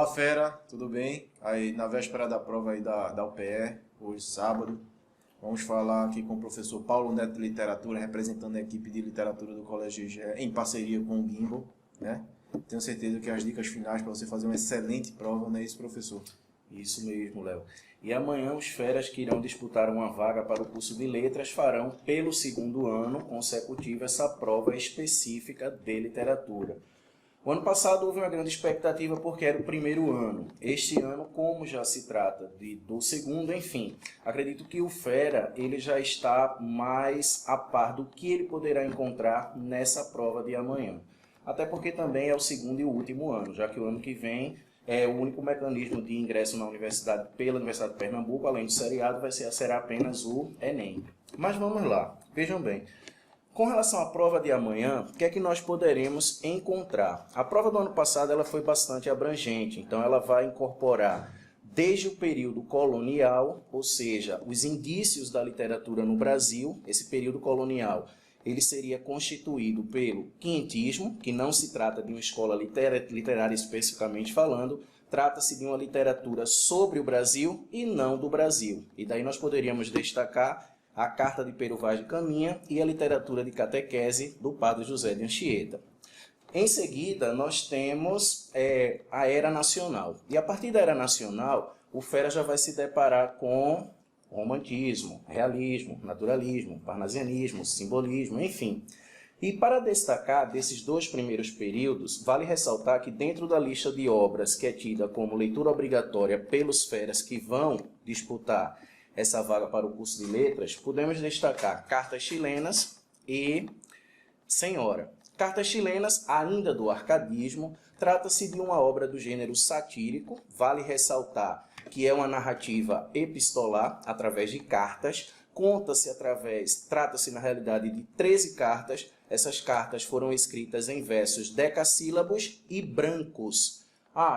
Fala fera, tudo bem? Aí na véspera da prova aí da UPE, hoje sábado, vamos falar aqui com o professor Paulo Neto de Literatura, representando a equipe de literatura do Colégio GE, em parceria com o Gimbal, né? Tenho certeza que as dicas finais para você fazer uma excelente prova, não é isso, professor? Isso mesmo, Léo. E amanhã os feras que irão disputar uma vaga para o curso de letras farão pelo segundo ano consecutivo essa prova específica de literatura. O ano passado houve uma grande expectativa porque era o primeiro ano. Este ano, como já se trata do segundo, enfim, acredito que o fera ele já está mais a par do que ele poderá encontrar nessa prova de amanhã. Até porque também é o segundo e o último ano, já que o ano que vem é o único mecanismo de ingresso na universidade pela Universidade de Pernambuco, além do seriado, será apenas o Enem. Mas vamos lá, vejam bem. Com relação à prova de amanhã, o que é que nós poderemos encontrar? A prova do ano passado ela foi bastante abrangente, então ela vai incorporar desde o período colonial, ou seja, os indícios da literatura no Brasil. Esse período colonial ele seria constituído pelo quinhentismo, que não se trata de uma escola literária especificamente falando, trata-se de uma literatura sobre o Brasil e não do Brasil. E daí nós poderíamos destacar a Carta de Pero Vaz de Caminha e a literatura de catequese do Padre José de Anchieta. Em seguida, nós temos a Era Nacional. E a partir da Era Nacional, o fera já vai se deparar com romantismo, realismo, naturalismo, parnasianismo, simbolismo, enfim. E para destacar desses dois primeiros períodos, vale ressaltar que dentro da lista de obras que é tida como leitura obrigatória pelos feras que vão disputar essa vaga para o curso de letras, podemos destacar Cartas Chilenas e Senhora. Cartas Chilenas, ainda do arcadismo, trata-se de uma obra do gênero satírico, vale ressaltar que é uma narrativa epistolar, através de cartas, trata-se na realidade de 13 cartas, essas cartas foram escritas em versos decassílabos e brancos.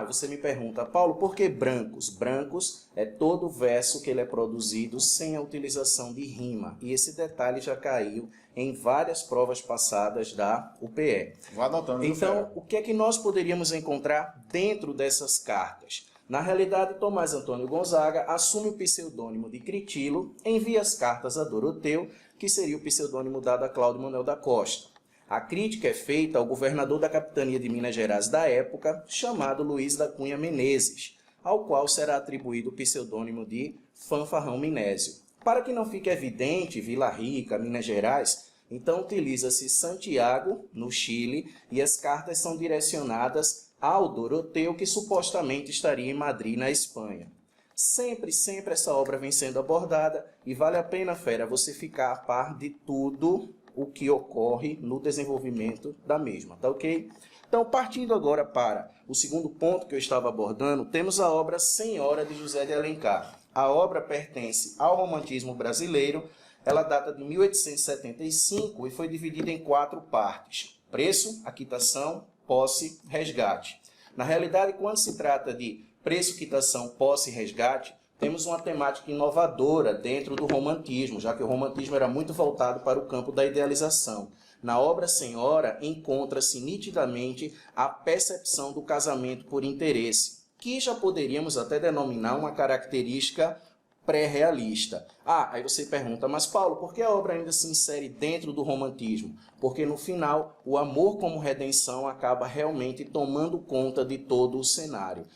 Você me pergunta, Paulo, por que brancos? Brancos é todo verso que ele é produzido sem a utilização de rima. E esse detalhe já caiu em várias provas passadas da UPE. Vou anotando. Então, o que é que nós poderíamos encontrar dentro dessas cartas? Na realidade, Tomás Antônio Gonzaga assume o pseudônimo de Critilo, envia as cartas a Doroteu, que seria o pseudônimo dado a Cláudio Manuel da Costa. A crítica é feita ao governador da capitania de Minas Gerais da época, chamado Luiz da Cunha Menezes, ao qual será atribuído o pseudônimo de Fanfarrão Minésio. Para que não fique evidente Vila Rica, Minas Gerais, então utiliza-se Santiago, no Chile, e as cartas são direcionadas ao Doroteu, que supostamente estaria em Madrid, na Espanha. Sempre essa obra vem sendo abordada e vale a pena, fera, você ficar a par de tudo o que ocorre no desenvolvimento da mesma, tá ok? Então, partindo agora para o segundo ponto que eu estava abordando, temos a obra Senhora de José de Alencar. A obra pertence ao romantismo brasileiro, ela data de 1875 e foi dividida em 4 partes: preço, aquitação, posse, resgate. Na realidade, quando se trata de preço, quitação, posse e resgate, temos uma temática inovadora dentro do romantismo, já que o romantismo era muito voltado para o campo da idealização. Na obra Senhora, encontra-se nitidamente a percepção do casamento por interesse, que já poderíamos até denominar uma característica pré-realista. Aí você pergunta, mas Paulo, por que a obra ainda se insere dentro do romantismo? Porque no final, o amor como redenção acaba realmente tomando conta de todo o cenário,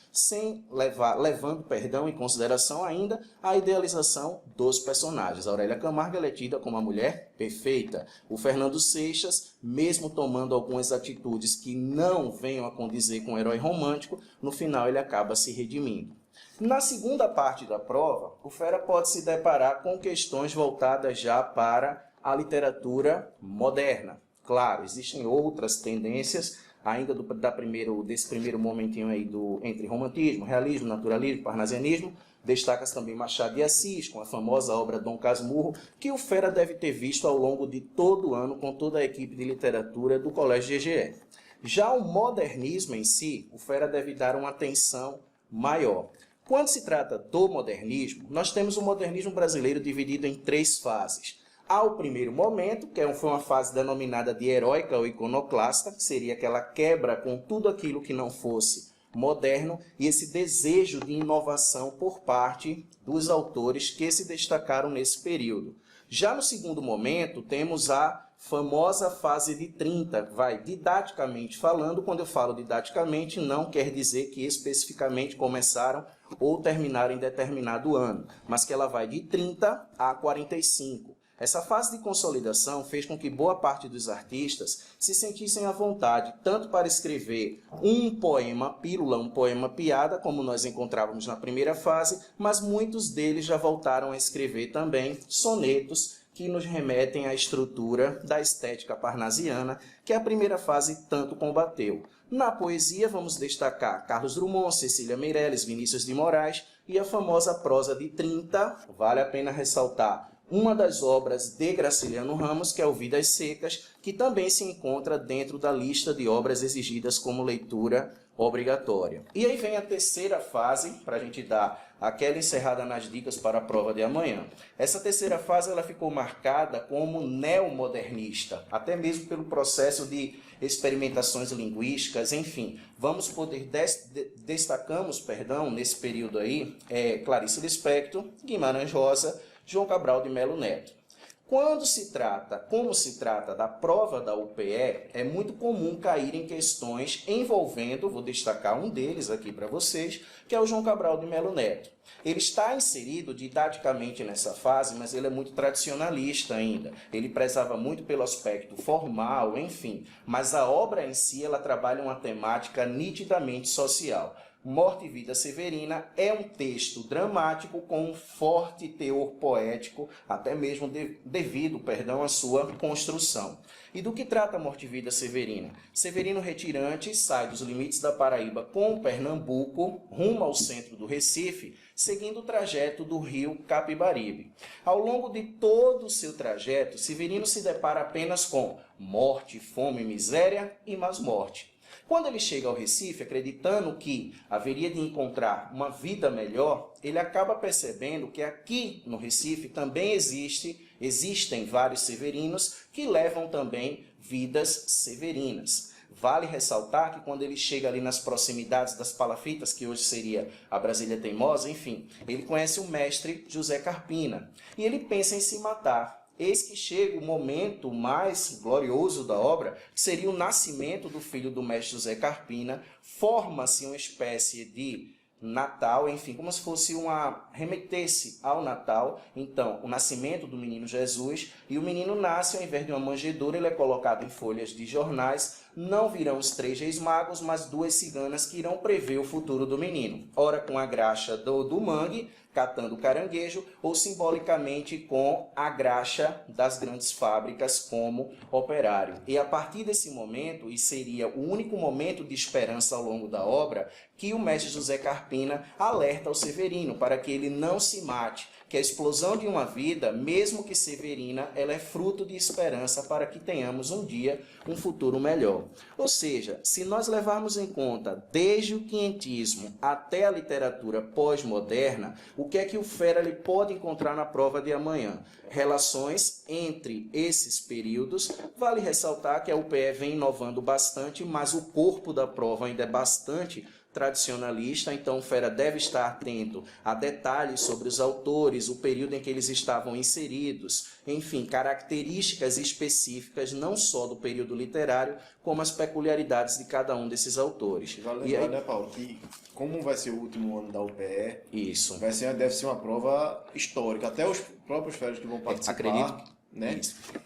levando em consideração ainda a idealização dos personagens. A Aurélia Camargo é tida como uma mulher perfeita. O Fernando Seixas, mesmo tomando algumas atitudes que não venham a condizer com o herói romântico, no final ele acaba se redimindo. Na segunda parte da prova, o fera pode se deparar com questões voltadas já para a literatura moderna. Claro, existem outras tendências, ainda desse primeiro momentinho aí entre romantismo, realismo, naturalismo, parnasianismo. Destaca-se também Machado de Assis, com a famosa obra Dom Casmurro, que o fera deve ter visto ao longo de todo o ano com toda a equipe de literatura do Colégio GGE. Já o modernismo em si, o fera deve dar uma atenção maior. Quando se trata do modernismo, nós temos o modernismo brasileiro dividido em 3 fases. Há o primeiro momento, que foi uma fase denominada de heróica ou iconoclasta, que seria aquela quebra com tudo aquilo que não fosse moderno e esse desejo de inovação por parte dos autores que se destacaram nesse período. Já no segundo momento, temos a famosa fase de 30, didaticamente falando. Quando eu falo didaticamente, não quer dizer que especificamente começaram ou terminaram em determinado ano, mas que ela vai de 30 a 45. Essa fase de consolidação fez com que boa parte dos artistas se sentissem à vontade, tanto para escrever um poema pílula, um poema piada, como nós encontrávamos na primeira fase, mas muitos deles já voltaram a escrever também sonetos, que nos remetem à estrutura da estética parnasiana, que a primeira fase tanto combateu. Na poesia, vamos destacar Carlos Drummond, Cecília Meirelles, Vinícius de Moraes e a famosa prosa de 30, vale a pena ressaltar, uma das obras de Graciliano Ramos, que é o Vidas Secas, que também se encontra dentro da lista de obras exigidas como leitura obrigatória. E aí vem a terceira fase, para a gente dar aquela encerrada nas dicas para a prova de amanhã. Essa terceira fase ela ficou marcada como neomodernista, até mesmo pelo processo de experimentações linguísticas, enfim. Vamos poder destacamos nesse período aí, Clarice Lispector, Guimarães Rosa, João Cabral de Melo Neto. Como se trata da prova da UPE, é muito comum cair em questões envolvendo, vou destacar um deles aqui para vocês, que é o João Cabral de Melo Neto. Ele está inserido didaticamente nessa fase, mas ele é muito tradicionalista ainda. Ele prezava muito pelo aspecto formal, enfim. Mas a obra em si, ela trabalha uma temática nitidamente social. Morte e Vida Severina é um texto dramático com um forte teor poético, até mesmo devido à sua construção. E do que trata Morte e Vida Severina? Severino Retirante sai dos limites da Paraíba com Pernambuco, rumo ao centro do Recife, seguindo o trajeto do rio Capibaribe. Ao longo de todo o seu trajeto, Severino se depara apenas com morte, fome, miséria e mais morte. Quando ele chega ao Recife, acreditando que haveria de encontrar uma vida melhor, ele acaba percebendo que aqui no Recife também existem vários severinos que levam também vidas severinas. Vale ressaltar que quando ele chega ali nas proximidades das Palafitas, que hoje seria a Brasília Teimosa, enfim, ele conhece o mestre José Carpina e ele pensa em se matar. Eis que chega o momento mais glorioso da obra, que seria o nascimento do filho do mestre José Carpina. Forma-se uma espécie de Natal, enfim, como se fosse remetesse ao Natal. Então, o nascimento do menino Jesus, e o menino nasce, ao invés de uma manjedoura, ele é colocado em folhas de jornais. Não virão os 3 reis magos, mas 2 ciganas que irão prever o futuro do menino. Ora com a graxa do mangue, catando caranguejo, ou simbolicamente com a graxa das grandes fábricas como operário. E a partir desse momento, e seria o único momento de esperança ao longo da obra, que o mestre José Carpina alerta ao Severino para que ele não se mate, que a explosão de uma vida, mesmo que severina, ela é fruto de esperança para que tenhamos um dia um futuro melhor. Ou seja, se nós levarmos em conta desde o quinhentismo até a literatura pós-moderna, o que é que o Fera ele pode encontrar na prova de amanhã? Relações entre esses períodos. Vale ressaltar que a UPE vem inovando bastante, mas o corpo da prova ainda é bastante tradicionalista, então o Fera deve estar atento a detalhes sobre os autores, o período em que eles estavam inseridos, enfim, características específicas não só do período literário, como as peculiaridades de cada um desses autores. Vale lembrar, né, Paulo, que como vai ser o último ano da UPE, isso deve ser uma prova histórica, até os próprios Feras que vão participar, acredito. Né?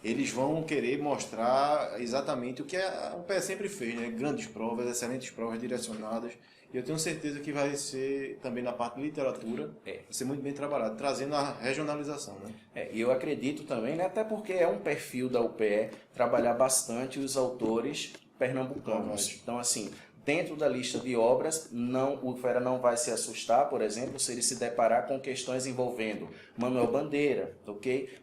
Eles vão querer mostrar exatamente o que a UPE sempre fez, né? Grandes provas, excelentes provas direcionadas. E eu tenho certeza que vai ser também na parte de literatura, vai ser muito bem trabalhado, trazendo a regionalização. Né? E eu acredito também, né, até porque é um perfil da UPE trabalhar bastante os autores pernambucanos. Então, assim, dentro da lista de obras, o Fera não vai se assustar, por exemplo, se ele se deparar com questões envolvendo Manuel Bandeira,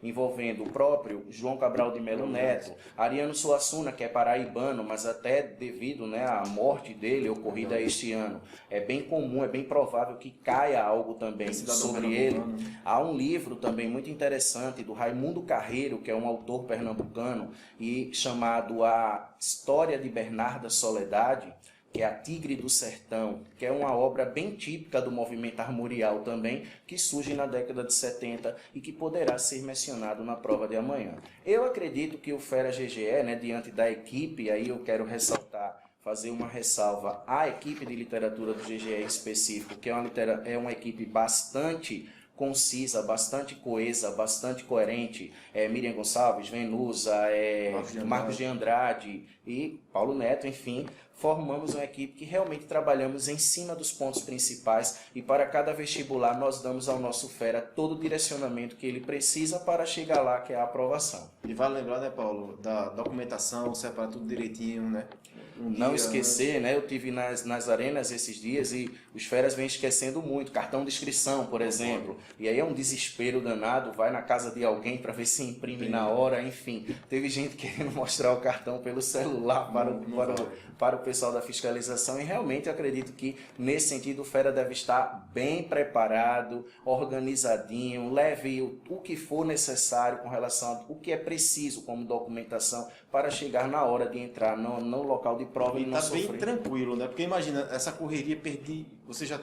envolvendo o próprio João Cabral de Melo Neto, Ariano Suassuna, que é paraibano, mas até devido à morte dele, ocorrida este ano, é bem comum, é bem provável que caia algo também sobre ele. Há um livro também muito interessante do Raimundo Carreiro, que é um autor pernambucano, e chamado A História de Bernarda Soledade, que é a Tigre do Sertão, que é uma obra bem típica do movimento armorial também, que surge na década de 70 e que poderá ser mencionado na prova de amanhã. Eu acredito que o Fera GGE, né, diante da equipe, aí eu quero ressaltar, fazer uma ressalva à equipe de literatura do GGE em específico, que é uma equipe bastante concisa, bastante coesa, bastante coerente. Miriam Gonçalves, Venusa, Marcos de Andrade e Paulo Neto, enfim, formamos uma equipe que realmente trabalhamos em cima dos pontos principais e para cada vestibular nós damos ao nosso Fera todo o direcionamento que ele precisa para chegar lá, que é a aprovação. E vale lembrar, né, Paulo, da documentação, separar tudo direitinho, né? Não esquecer, né? Eu tive nas arenas esses dias e os feras vêm esquecendo muito. Cartão de inscrição, por exemplo. E aí é um desespero danado. Vai na casa de alguém para ver se imprime na hora. Enfim, teve gente querendo mostrar o cartão pelo celular para o pessoal da fiscalização. E realmente eu acredito que, nesse sentido, o fera deve estar bem preparado, organizadinho, leve o que for necessário com relação ao que é preciso como documentação para chegar na hora de entrar no local de prova e não sofrer. Tá bem tranquilo, né? Porque imagina, essa correria, você já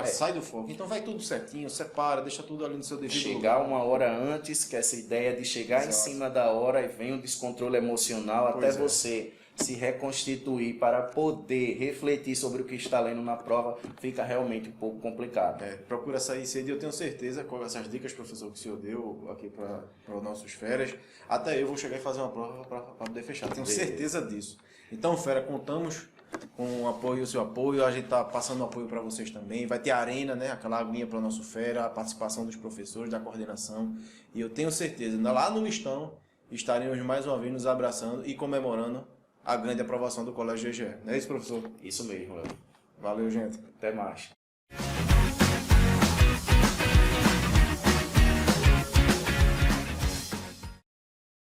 sai do foco. Então vai tudo certinho, separa, deixa tudo ali no seu devido chegar lugar. uma hora antes, que essa ideia de chegar em cima da hora e vem um descontrole emocional até você se reconstituir para poder refletir sobre o que está lendo na prova, fica realmente um pouco complicado. Procura sair cedo e eu tenho certeza, com essas dicas, professor, que o senhor deu aqui para os nossos feras, até eu vou chegar e fazer uma prova para poder fechar. Tenho certeza disso. Então, fera, contamos com o seu apoio, a gente está passando apoio para vocês também, vai ter a arena, né, aquela aguinha para o nosso fera, a participação dos professores, da coordenação, e eu tenho certeza, lá no listão, estaremos mais uma vez nos abraçando e comemorando a grande aprovação do Colégio GGE. Não é isso, professor? Isso mesmo, Léo. Valeu, gente. Até mais.